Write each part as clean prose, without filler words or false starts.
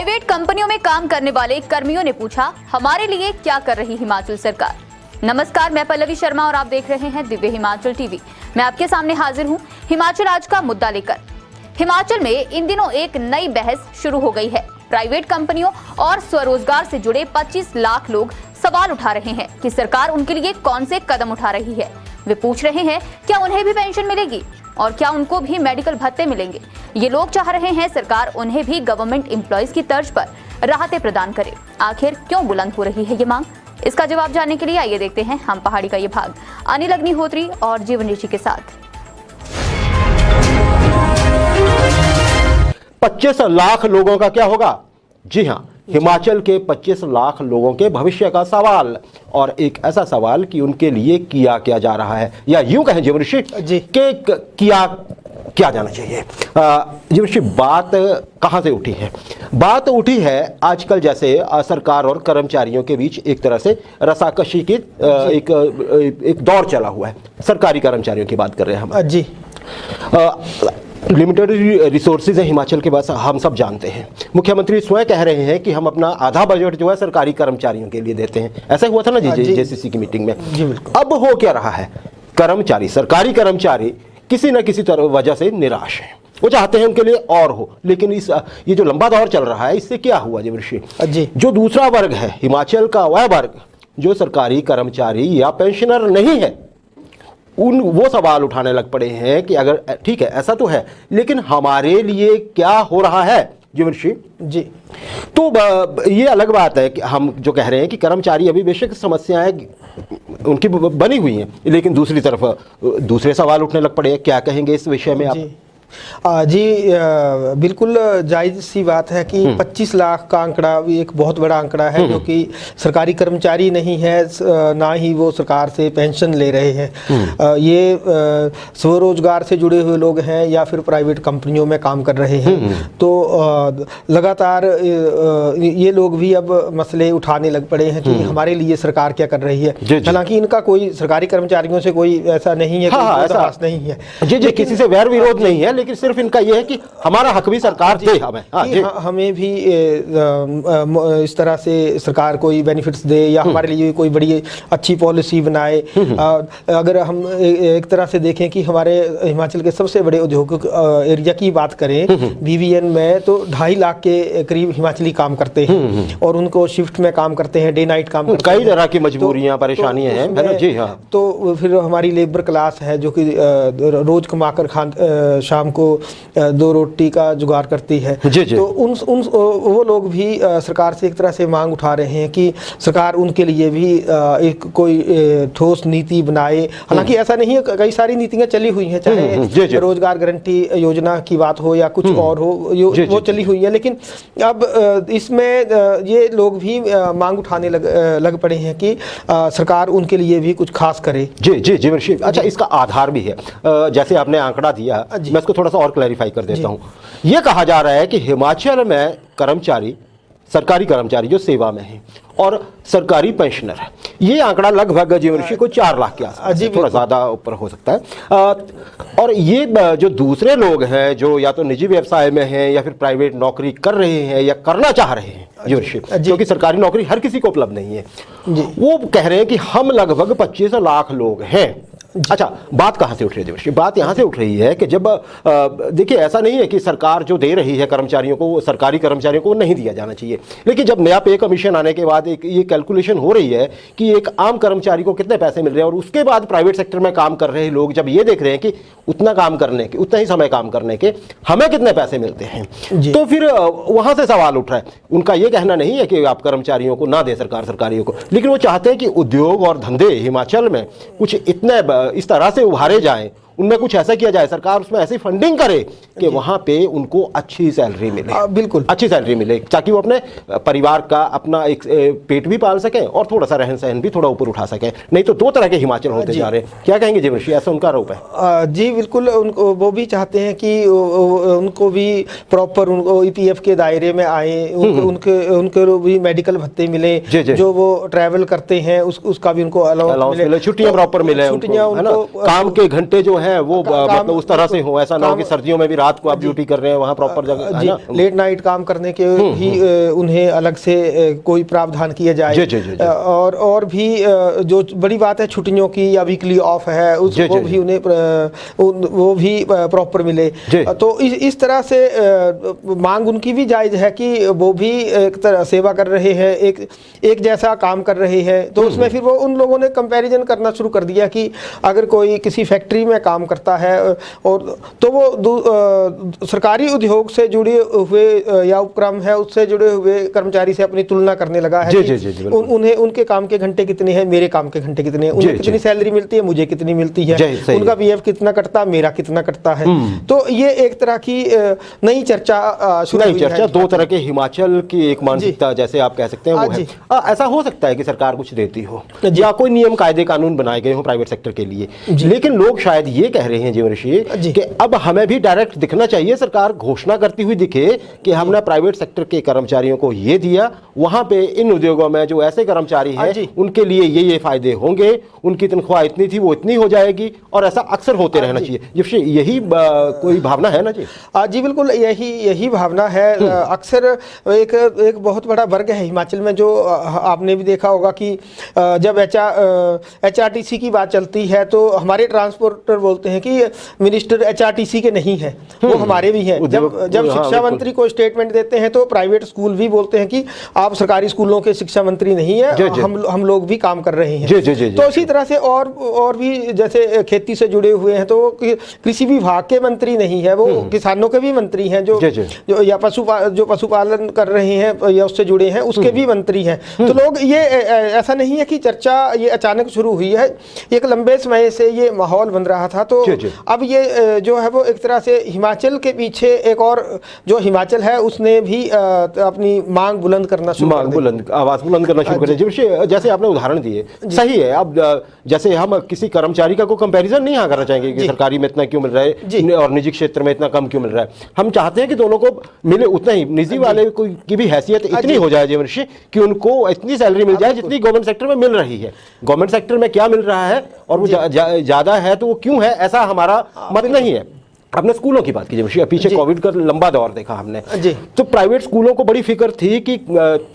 Private कंपनियों में काम करने वाले कर्मियों ने पूछा, हमारे लिए क्या कर रही हिमाचल सरकार। नमस्कार, मैं पल्लवी शर्मा और आप देख रहे हैं दिव्य हिमाचल टीवी। मैं आपके सामने हाजिर हूं हिमाचल आज का मुद्दा लेकर। हिमाचल में इन दिनों एक नई बहस शुरू हो गई है। प्राइवेट कंपनियों और स्वरोजगार से जुड़े 25 लाख लोग सवाल उठा रहे हैं कि सरकार उनके लिए कौन से कदम उठा रही है। वे पूछ रहे हैं क्या उन्हें भी पेंशन मिलेगी और क्या उनको भी मेडिकल भत्ते मिलेंगे। ये लोग चाह रहे हैं सरकार उन्हें भी गवर्नमेंट एम्प्लॉयज की तर्ज पर राहतें प्रदान करे। आखिर क्यों बुलंद हो रही है ये मांग, इसका जवाब जानने के लिए आइए देखते हैं हम पहाड़ी का ये भाग अनिल अग्निहोत्री और जीवन ऋषि के साथ। 25 लाख लोगों का क्या होगा? जी हाँ, हिमाचल के 25 लाख लोगों के भविष्य का सवाल, और एक ऐसा सवाल कि उनके लिए किया क्या जा रहा है, या यूं कहें जीवन ऋषि कि किया क्या जाना चाहिए। जीवन ऋषि, बात कहां से उठी है? बात उठी है आजकल जैसे सरकार और कर्मचारियों के बीच एक तरह से रसाकशी की एक दौर चला हुआ है। सरकारी कर्मचारियों की बात कर रहे हैं हम जी। लिमिटेड रिसोर्सेज है हिमाचल के पास, हम सब जानते हैं। मुख्यमंत्री स्वयं कह रहे हैं कि हम अपना आधा बजट जो है सरकारी कर्मचारियों के लिए देते हैं। ऐसा हुआ था ना जेसीसी की मीटिंग में। अब हो क्या रहा है? कर्मचारी, सरकारी कर्मचारी किसी न किसी तरह वजह से निराश हैं। वो चाहते हैं उनके लिए और हो, लेकिन ये जो लंबा दौर चल रहा है इससे क्या हुआ जीवन ऋषि? जो दूसरा वर्ग है हिमाचल का, वह वर्ग जो सरकारी कर्मचारी या पेंशनर नहीं है, वो सवाल उठाने लग पड़े हैं कि अगर ठीक है ऐसा तो है, लेकिन हमारे लिए क्या हो रहा है जीवन ऋषि? जी। तो ये अलग बात है कि हम जो कह रहे हैं कि कर्मचारी अभी बेशक समस्याएं उनकी बनी हुई हैं, लेकिन दूसरी तरफ दूसरे सवाल उठने लग पड़े हैं। क्या कहेंगे इस विषय में आप? जी, बिल्कुल जायज़ सी बात है कि 25 लाख का आंकड़ा भी एक बहुत बड़ा आंकड़ा है, जो कि सरकारी कर्मचारी नहीं है, ना ही वो सरकार से पेंशन ले रहे हैं। ये स्वरोजगार से जुड़े हुए लोग हैं या फिर प्राइवेट कंपनियों में काम कर रहे हैं। तो लगातार ये लोग भी अब मसले उठाने लग पड़े हैं कि हमारे लिए सरकार क्या कर रही है। हालांकि इनका कोई सरकारी कर्मचारियों से कोई ऐसा नहीं है, ऐसा नहीं है जी, किसी से वैर विरोध नहीं है, लेकिन सिर्फ इनका यह है कि हमारा हक भी सरकार दे हमें। हमें भी इस तरह से सरकार कोई बेनिफिट्स दे या हमारे लिए कोई बड़ी अच्छी पॉलिसी बनाए। अगर हम एक तरह से देखें कि हमारे हिमाचल के सबसे बड़े औद्योगिक एरिया की बात करें, बीवीएन में तो 2.5 लाख के करीब हिमाचली काम करते हैं और उनको शिफ्ट में काम करते हैं, डे नाइट काम करते हैं। कई तरह की मजबूरियां, परेशानियां हैं, है ना? जी हाँ। तो फिर हमारी लेबर क्लास है जो कि रोज कमाकर शाम को 2 रोटी का जुगाड़ करती है। तो वो लोग भी सरकार से एक तरह से मांग उठा रहे हैं कि सरकार उनके लिए भी एक कोई ठोस नीति बनाए। हालांकि ऐसा नहीं है, कई सारी नीतियां चली हुई हैं, चाहे रोजगार गारंटी योजना की बात हो या कुछ और हो, वो चली हुई है। लेकिन अब इसमें ये लोग भी मांग उठाने लग पड़े हैं कि सरकार उनके लिए भी कुछ खास करे। जी जीवन ऋषि, अच्छा इसका आधार भी है। जैसे आपने आंकड़ा दिया, मैं इसको थोड़ा सा और क्लैरिफाई कर देता हूं। यह कहा जा रहा है कि हिमाचल में कर्मचारी, सरकारी कर्मचारी जो सेवा में हैं और सरकारी पेंशनर है, ये आंकड़ा लगभग जीवन ऋषि को 4 लाख के आसपास, थोड़ा ज्यादा ऊपर हो सकता है। और ये जो दूसरे लोग हैं जो या तो निजी व्यवसाय में हैं या फिर प्राइवेट नौकरी कर रहे हैं या करना चाह रहे हैं जीवन ऋषि, क्योंकि सरकारी नौकरी हर किसी को उपलब्ध नहीं है, वो कह रहे हैं कि हम लगभग 25 लाख लोग हैं। अच्छा, बात कहां से उठ रही है देवर्षि? बात यहां से उठ रही है कि जब देखिए ऐसा नहीं है कि सरकार जो दे रही है कर्मचारियों को, सरकारी कर्मचारियों को नहीं दिया जाना चाहिए, लेकिन जब नया पे कमीशन आने के बाद एक ये कैलकुलेशन हो रही है कि एक आम कर्मचारी को कितने पैसे मिल रहे हैं, और उसके बाद प्राइवेट सेक्टर में काम कर रहे लोग जब ये देख रहे हैं कि उतना काम करने के, उतना ही समय काम करने के हमें कितने पैसे मिलते हैं, तो फिर वहां से सवाल उठ रहा है। उनका ये कहना नहीं है कि आप कर्मचारियों को ना दे सरकार सरकारियों को, लेकिन वो चाहते हैं कि उद्योग और धंधे हिमाचल में कुछ इतने इस तरह से उभारे जाएं, उनमें कुछ ऐसा किया जाए, सरकार उसमें ऐसी फंडिंग करे कि वहां पे उनको अच्छी सैलरी मिले। बिल्कुल अच्छी सैलरी मिले, ताकि वो अपने परिवार का अपना एक पेट भी पाल सकें और थोड़ा सा रहन सहन भी थोड़ा ऊपर उठा सकें। नहीं तो 2 तरह के हिमाचल होते जा रहे हैं। क्या कहेंगे जीवन ऋषि, ऐसा उनका आरोप है? जी बिल्कुल, उनको वो भी चाहते हैं कि उनको भी प्रॉपर उनको ईपीएफ के दायरे में आए, उनके भी मेडिकल भत्ते मिले, जो वो ट्रैवल करते हैं उसका भी उनको अलाउंस मिले, छुट्टियां प्रॉपर मिले, छुट्टियां, काम के घंटे जो हैं वो मतलब उस तरह से हो, ऐसा ना हो कि सर्दियों में भी रात को आप ड्यूटी कर रहे हैं वहाँ प्रॉपर जगह, है ना? लेट नाइट काम करने के भी उन्हें अलग से कोई प्रावधान किया जाए। और भी जो बड़ी बात है छुट्टियों की या वीकली ऑफ है वो भी उन्हें वो भी प्रॉपर मिले। तो इस तरह से मांग उनकी भी जायज़ है कि वो भी एक तरह सेवा कर रहे हैं, एक जैसा काम कर रहे हैं। तो उसमें फिर वो उन लोगों ने कंपैरिजन करना शुरू कर दिया कि अगर कोई किसी फैक्ट्री में काम करता है और तो वो सरकारी उद्योग से जुड़े हुए या उपक्रम है उससे जुड़े हुए कर्मचारी से अपनी तुलना करने लगा है कि उन्हें उनके काम के घंटे कितने हैं, मेरे काम के घंटे कितने हैं, उन्हें कितनी सैलरी मिलती है, मुझे कितनी मिलती है, उनका बीएफ कितना कटता, मेरा कितना कटता है। तो ये एक तरह की नई चर्चा शुरू हुई है। दो तरह के हिमाचल की एक मानसिकता जैसे आप कह सकते हैं वो है। ऐसा हो सकता है कि सरकार कुछ देती हो या कोई नियम कायदे कानून बनाए गए हो प्राइवेट सेक्टर के लिए, लेकिन लोग शायद ये कह रहे हैं जीवन ऋषि कि अब हमें भी डायरेक्ट दिखना चाहिए, सरकार घोषणा करती हुई दिखे कि हमने प्राइवेट सेक्टर के कर्मचारियों को ये दिया, वहां पे इन उद्योगों में जो ऐसे कर्मचारी हैं उनके लिए ये फायदे होंगे, उनकी तनख्वाह इतनी थी वो इतनी हो जाएगी, और ऐसा अक्सर होते रहना चाहिए। जिससे यही कोई भावना है ना जी? जी बिल्कुल यही भावना है। अक्सर एक बहुत बड़ा वर्ग है हिमाचल में जो आपने भी देखा होगा कि जब HRTC की बात चलती है तो हमारे ट्रांसपोर्टर बोलते हैं कि मिनिस्टर HRTC के नहीं है, वो हमारे भी हैं। जब शिक्षा मंत्री को स्टेटमेंट देते हैं तो प्राइवेट स्कूल भी बोलते हैं कि आप सरकारी स्कूलों के शिक्षा मंत्री नहीं है, हम लोग भी काम कर रहे हैं। तो इसी तरह से और भी जैसे खेती से जुड़े हुए हैं तो कृषि विभाग के मंत्री नहीं है, वो किसानों के भी मंत्री हैं, जो या पशुपालन कर रहे हैं या उससे जुड़े हैं उसके भी मंत्री हैं। तो लोग ये ऐसा नहीं है कि चर्चा ये अचानक शुरू हुई है, एक लंबे समय से ये माहौल बन रहा था। तो अब ये जो है वो एक तरह से हिमाचल के पीछे एक और जो हिमाचल है उसने भी अपनी मांग बुलंद करना शुरू आवाज बुलंद करना शुरू कर। जैसे आपने उदाहरण दिए सही है। अब जैसे हम किसी कर्मचारी का कोई कंपैरिजन नहीं करना चाहेंगे कि सरकारी में इतना क्यों मिल रहा है और निजी क्षेत्र में इतना कम क्यों मिल रहा है। हम चाहते हैं कि दोनों को मिले उतना ही, निजी वाले की भी हैसियत इतनी हो जाए जीवन कि उनको इतनी सैलरी मिल जाए जितनी गवर्नमेंट सेक्टर में मिल रही है। गवर्नमेंट सेक्टर में क्या मिल रहा है और वो ज्यादा है तो वो क्यों है, ऐसा हमारा मत नहीं है। आपने स्कूलों की बात की, पीछे कोविड का लंबा दौर देखा हमने, तो प्राइवेट स्कूलों को बड़ी फिक्र थी कि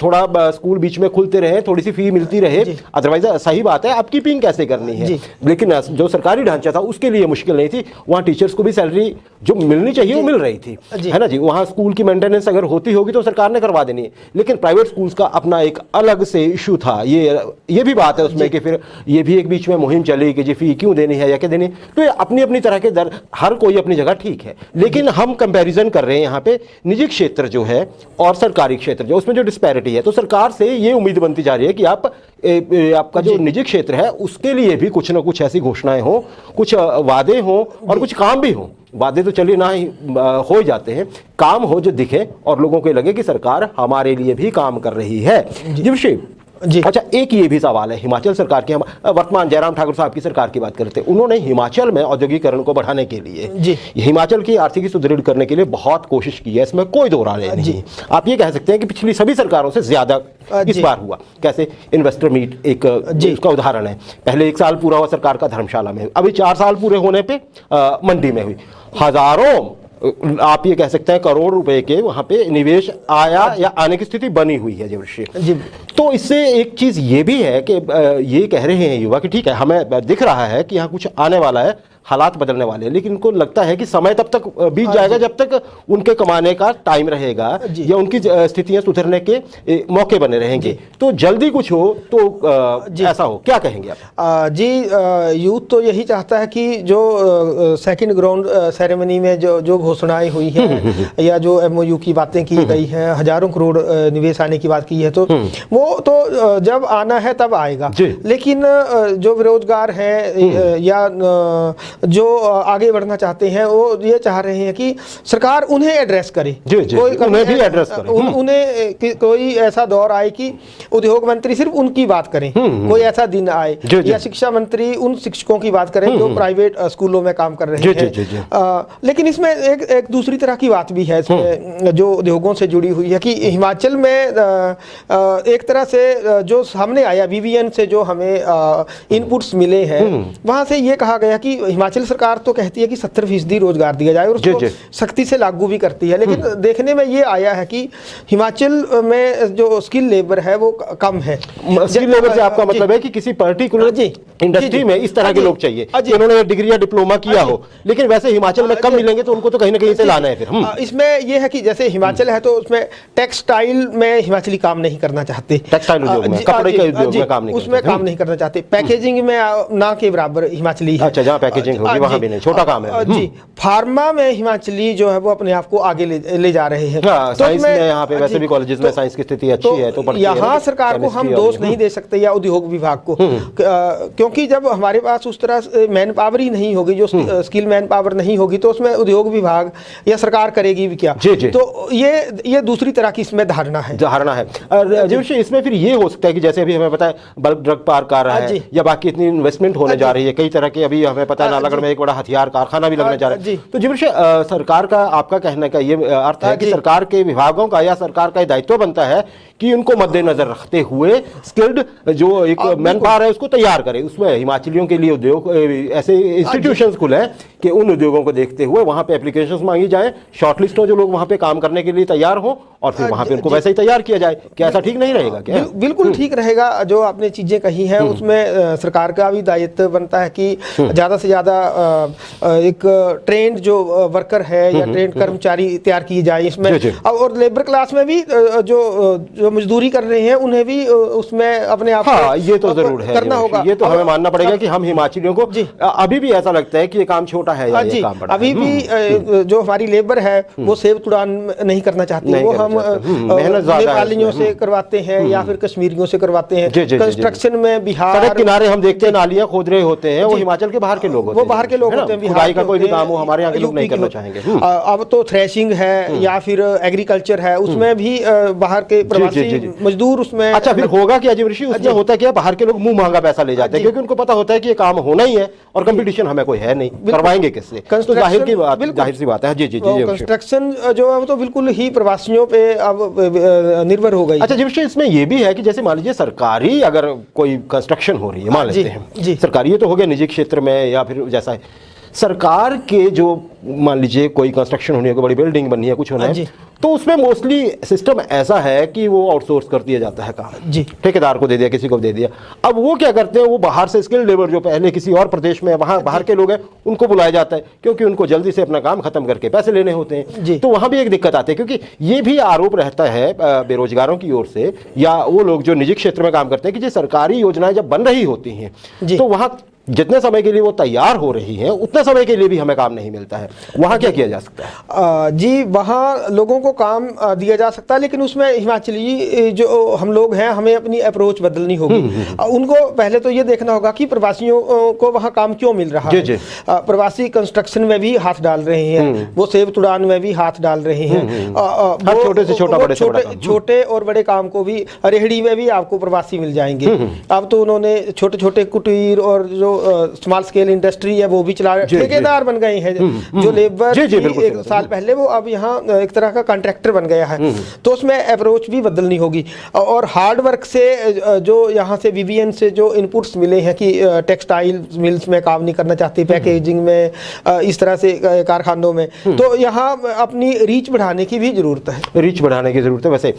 थोड़ा स्कूल बीच में खुलते रहे, थोड़ी सी फी मिलती रहे, अदरवाइज सही बात है अपकीपिंग कैसे करनी है। लेकिन जो सरकारी ढांचा था उसके लिए मुश्किल नहीं थी, वहाँ टीचर्स को भी सैलरी जो मिलनी चाहिए वो मिल रही थी, है ना जी। वहाँ स्कूल की मेंटेनेंस अगर होती होगी तो सरकार ने करवा देनी है। लेकिन प्राइवेट स्कूल्स का अपना एक अलग से इशू था, ये भी बात है उसमें कि फिर ये भी एक बीच में मुहिम चली कि जी फी क्यों देनी है या क्या देनी। तो अपनी अपनी तरह के दर, हर कोई अपनी ठीक है, लेकिन हम कंपैरिजन कर रहे हैं यहाँ पे निजी क्षेत्र जो है और सरकारी क्षेत्र जो, उसमें जो डिस्पैरिटी है। तो सरकार से ये उम्मीद बनती जा रही है कि आपका जो निजी क्षेत्र है उसके लिए भी कुछ ना कुछ ऐसी घोषणाएं हो, कुछ वादे हो और कुछ काम भी हो। वादे तो चलिए ना ही हो जाते हैं, काम हो जो दिखे और लोगों को लगे कि सरकार हमारे लिए भी काम कर रही है। जी अच्छा, एक ये भी सवाल है हिमाचल सरकार की, हम वर्तमान जयराम ठाकुर साहब की सरकार की बात करते हैं। उन्होंने हिमाचल में औद्योगिकरण को बढ़ाने के लिए, हिमाचल की आर्थिकी सुदृढ़ करने के लिए बहुत कोशिश की है, इसमें कोई दो राय नहीं। आप ये कह सकते हैं कि पिछली सभी सरकारों से ज्यादा इस बार हुआ। कैसे? इन्वेस्टर मीट एक उसका उदाहरण है। पहले 1 साल पूरा हुआ सरकार का धर्मशाला में, अभी 4 साल पूरे होने पे मंडी में हुई। हजारों, आप ये कह सकते हैं करोड़ रुपए के वहां पे निवेश आया या आने की स्थिति बनी हुई है जी। तो इससे एक चीज ये भी है कि ये कह रहे हैं युवा कि ठीक है हमें दिख रहा है कि यहाँ कुछ आने वाला है, हालात बदलने वाले हैं, लेकिन उनको लगता है कि समय तब तक बीत जाएगा जब तक उनके कमाने का टाइम रहेगा या उनकी स्थितियां सुधरने के मौके बने रहेंगे। तो जल्दी कुछ हो तो ऐसा हो, क्या कहेंगे आप? यूथ तो यही चाहता है कि जो सेकंड ग्राउंड सेरेमनी में जो घोषणाएं हुई हैं या जो MOU की बातें की गई हैं, हजारों करोड़ निवेश आने की बात की है, तो वो तो जब आना है तब आएगा। लेकिन जो बेरोजगार हैं या जो आगे बढ़ना चाहते हैं वो ये चाह रहे हैं कि सरकार उन्हें एड्रेस करे, उन्हें भी एड्रेस करे। उन्हें कोई ऐसा दौर आए कि उद्योग मंत्री सिर्फ उनकी बात करें, कोई ऐसा दिन आए, या शिक्षा मंत्री उन शिक्षकों की बात करें जो प्राइवेट स्कूलों में काम कर रहे हैं। लेकिन इसमें एक दूसरी तरह की बात भी है इसमें जो उद्योगों से जुड़ी हुई है कि हिमाचल में एक तरह से जो सामने आया BBN से जो हमें इनपुट्स मिले हैं, वहां से ये कहा गया कि हिमाचल सरकार तो कहती है कि 70% रोजगार दिया जाए और जी, उसको जी। सख्ती से लागू भी करती है, लेकिन देखने में ये आया है कि हिमाचल में जो स्किल लेबर है वो कम है। स्किल लेबर से आपका मतलब है कि किसी पर्टिकुलर जी, इंडस्ट्री जी, में इस तरह के जी, लोग चाहिए जी, जिन्होंने डिग्री या डिप्लोमा किया हो, लेकिन वैसे हिमाचल में कम मिलेंगे तो उनको तो कहीं ना कहीं से लाना है फिर। इसमें यह है कि जैसे हिमाचल है तो उसमें टेक्सटाइल में हिमाचली काम नहीं करना चाहते, टेक्सटाइल उद्योग में, कपड़े के उद्योग में काम नहीं उसमें काम नहीं करना चाहते। पैकेजिंग में ना के बराबर हिमाचली है। अच्छा, जहाँ पैकेजिंग होगी वहाँ भी नहीं, छोटा काम है। जी, फार्मा में हिमाचली जो है वो अपने आप को आगे ले जा रहे हैं। साइंस में यहाँ पे वैसे भी कॉलेजेस में साइंस की स्थिति अच्छी है, तो यहाँ सरकार को हम दोष नहीं दे सकते या उद्योग विभाग को, क्योंकि जब हमारे पास उस तरह मैन पावर ही नहीं होगी, जो स्किल मैन पावर नहीं होगी, तो उसमें उद्योग विभाग या सरकार करेगी भी क्या। तो ये दूसरी तरह की इसमें धारणा है। इसमें फिर ये हो सकता है कि जैसे अभी हमें पता है बल्क ड्रग पार्क आ रहा है या बाकी इतनी इन्वेस्टमेंट होने जा रही है कई तरह के, अभी हमें पता है नालागढ़ में एक बड़ा हथियार कारखाना भी लगने जा रहा है। तो जी सरकार का, आपका कहने का ये अर्थ है कि सरकार के विभागों का या सरकार का दायित्व बनता है कि उनको मद्देनजर रखते हुए स्किल्ड जो एक मैन पावर है उसको तैयार करे, उसमें हिमाचलियों के लिए उद्योग ऐसे इंस्टीट्यूशंस खुले कि उन उद्योगों को देखते हुए वहां पे एप्लीकेशंस मांगी जाए, शॉर्टलिस्ट हो जो लोग वहां पे काम करने के लिए तैयार हो और फिर वहां पे उनको वैसे ही तैयार किया जाए। क्या ऐसा ठीक नहीं रहेगा क्या? बिल्कुल ठीक रहेगा। जो आपने चीजें कही हैं उसमें सरकार का भी दायित्व बनता है कि ज्यादा से ज्यादा एक ट्रेंड जो वर्कर है या ट्रेंड कर्मचारी तैयार किए जाए इसमें। और लेबर क्लास में भी जो मजदूरी कर रहे हैं उन्हें भी उसमें अपने आप ये तो जरूर है करना होगा। ये तो हमें मानना पड़ेगा कि हम हिमाचलियों को अभी भी ऐसा लगता है कि ये काम छोटा है या ये काम बड़ा है। अभी भी जो हमारी लेबर है वो सेब तुड़ान नहीं करना चाहती, वो हम नेपालियों से करवाते हैं या फिर कश्मीरियों से करवाते हैं। कंस्ट्रक्शन में बिहार, सड़क किनारे हम देखते हैं नालियां खोद रहे होते हैं, वो हिमाचल के बाहर के लोग होते हैं, वो बाहर के लोग होते हैं। खुदाई का कोई भी काम हो हमारे यहाँ के लोग नहीं करना चाहेंगे। अब तो थ्रेशिंग है या फिर एग्रीकल्चर है, उसमें भी बाहर के प्रवासी मजदूर उसमें। अच्छा, फिर होगा क्या जी ऋषि, उसमें होता क्या, बाहर के लोग मुंह महंगा पैसा ले जाते हैं क्योंकि उनको पता होता है कि ये काम होना ही है और कंपटीशन हमें कोई है नहीं, करवाएंगे किससे? तो जाहिर सी बात है। जी जी जी, कंस्ट्रक्शन जो है वो तो बिल्कुल ही प्रवासियों पे अब निर्भर हो गई। अच्छा जी, इसमें ये भी है कि जैसे मान लीजिए सरकारी अगर कोई कंस्ट्रक्शन हो रही है, मान लेते हैं सरकारी, ये तो हो गया निजी क्षेत्र में या फिर जैसा है सरकार के, जो मान लीजिए कोई कंस्ट्रक्शन होनी है, कोई बड़ी बिल्डिंग बननी है, कुछ होना है, तो उसमें मोस्टली सिस्टम ऐसा है कि वो आउटसोर्स कर दिया जाता है काम, ठेकेदार को दे दिया, किसी को दे दिया। अब वो क्या करते हैं, वो बाहर से स्किल्ड लेबर जो पहले किसी और प्रदेश में वहाँ बाहर के लोग हैं उनको बुलाया जाता है क्योंकि उनको जल्दी से अपना काम खत्म करके पैसे लेने होते हैं। तो वहाँ भी एक दिक्कत आती है क्योंकि ये भी आरोप रहता है बेरोजगारों की ओर से या वो लोग जो निजी क्षेत्र में काम करते हैं कि जो सरकारी योजनाएं जब बन रही होती हैं तो वहाँ जितने समय के लिए वो तैयार हो रही है उतने समय के लिए भी हमें काम नहीं मिलता है। वहाँ क्या किया जा सकता है? जी, वहाँ लोगों को काम दिया जा सकता है, लेकिन उसमें हिमाचली जो हम लोग हैं हमें अपनी अप्रोच बदलनी होगी। उनको पहले तो ये देखना होगा कि प्रवासियों को वहाँ काम क्यों मिल रहा है। प्रवासी कंस्ट्रक्शन में भी हाथ डाल रहे हैं, वो सेब तुड़ान में भी हाथ डाल रहे हैं, छोटे से छोटा, बड़े से बड़ा, छोटे और बड़े काम को भी, रेहड़ी में भी आपको प्रवासी मिल जाएंगे। अब तो उन्होंने छोटे छोटे कुटीर और जो स्मॉल स्केल इंडस्ट्री है वो भी चला रहे, ठेकेदार बन गए हैं। जो लेबर एक साल पहले वो अब यहाँ एक तरह का कॉन्ट्रैक्टर बन गया है, तो उसमें अप्रोच भी बदलनी होगी। और हार्ड वर्क से जो यहाँ से वीवीएन से जो इनपुट्स मिले हैं कि टेक्सटाइल मिल्स में काम नहीं करना चाहती, पैकेजिंग में, इस तरह से कारखानों में, तो यहाँ अपनी रीच बढ़ाने की भी जरूरत है। रीच बढ़ाने की जरूरत है वैसे,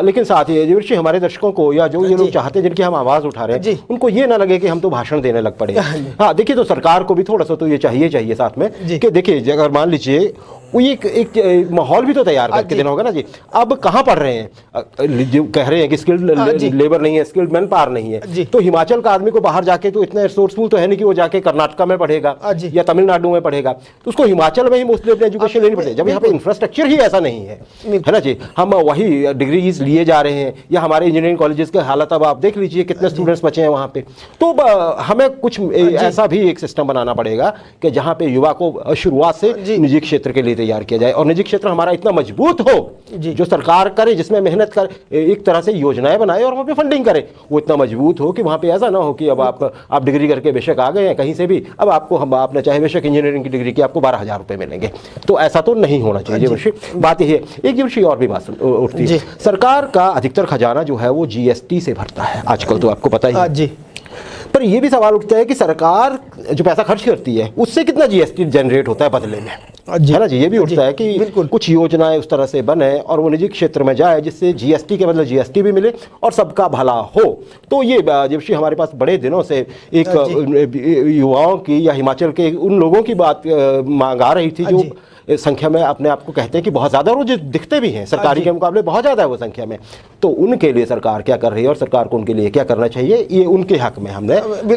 लेकिन साथ ही हमारे दर्शकों को या जो ये लोग चाहते हैं जिनकी हम आवाज उठा रहे हैं उनको ये ना लगे कि हम तो भाषण देने लग पड़े। हाँ, देखिए, तो सरकार को भी थोड़ा सा तो ये चाहिए साथ में कि देखिए अगर मान लीजिए वो एक माहौल भी तो तैयार करके देना होगा ना जी। अब कहाँ पढ़ रहे हैं, जो कह रहे हैं कि स्किल्ड लेबर नहीं है, स्किल्ड मैन पावर नहीं है, तो हिमाचल का आदमी को बाहर जाके तो इतना रिसोर्सफुल तो है नहीं कि वो जाके कर्नाटका में पढ़ेगा या तमिलनाडु में पढ़ेगा, तो उसको हिमाचल में ही मोस्टली अपनी एजुकेशन लेनी पड़ेगी जब यहाँ पे इंफ्रास्ट्रक्चर ही ऐसा नहीं है ना जी। हम वही डिग्रीज लिए जा रहे हैं या हमारे इंजीनियरिंग कॉलेजेस की हालत अब आप देख लीजिए कितने स्टूडेंट्स बचे हैं वहाँ पे। तो हमें कुछ ऐसा भी एक सिस्टम बनाना पड़ेगा कि जहाँ पे युवा को शुरुआत से निजी क्षेत्र के लिए तैयार किया जाए और निजी क्षेत्र हमारा इतना मजबूत हो जो सरकार करे, जिसमें मेहनत कर एक तरह से योजनाएं बनाए और वहाँ पे फंडिंग करे, वो इतना मजबूत हो कि वहाँ पे ऐसा ना हो कि अब आप डिग्री करके बेशक आ गए हैं कहीं से भी, अब आपको आपने चाहे बेशक इंजीनियरिंग की डिग्री की आपको 12,000 रुपए मिलेंगे, तो ऐसा तो नहीं होना चाहिए। बात यही है। एक विषय और भी बात उठती है, सरकार का अधिकतर खजाना जो है वो GST से भरता है आजकल, तो आपको पता ही है। पर ये भी सवाल उठता है कि सरकार जो पैसा खर्च करती है उससे कितना जीएसटी जनरेट होता है बदले में, है ना जी। ये भी उठता है कि कुछ योजनाएं उस तरह से बने और वो निजी क्षेत्र में जाए जिससे जीएसटी के बदले जीएसटी भी मिले और सबका भला हो। तो ये जबकि हमारे पास बड़े दिनों से एक युवाओं की या हिमाचल के उन लोगों की बात मांग आ रही थी जो संख्या में अपने आप को कहते हैं कि बहुत ज़्यादा, और जो दिखते भी हैं सरकारी के मुकाबले बहुत ज़्यादा है वो संख्या में। तो उनके लिए सरकार क्या कर रही है और सरकार को उनके लिए क्या करना चाहिए, ये उनके हक में हमने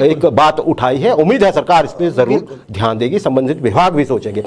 एक बात उठाई है। उम्मीद है सरकार इस पर ज़रूर ध्यान देगी, संबंधित विभाग भी सोचेंगे।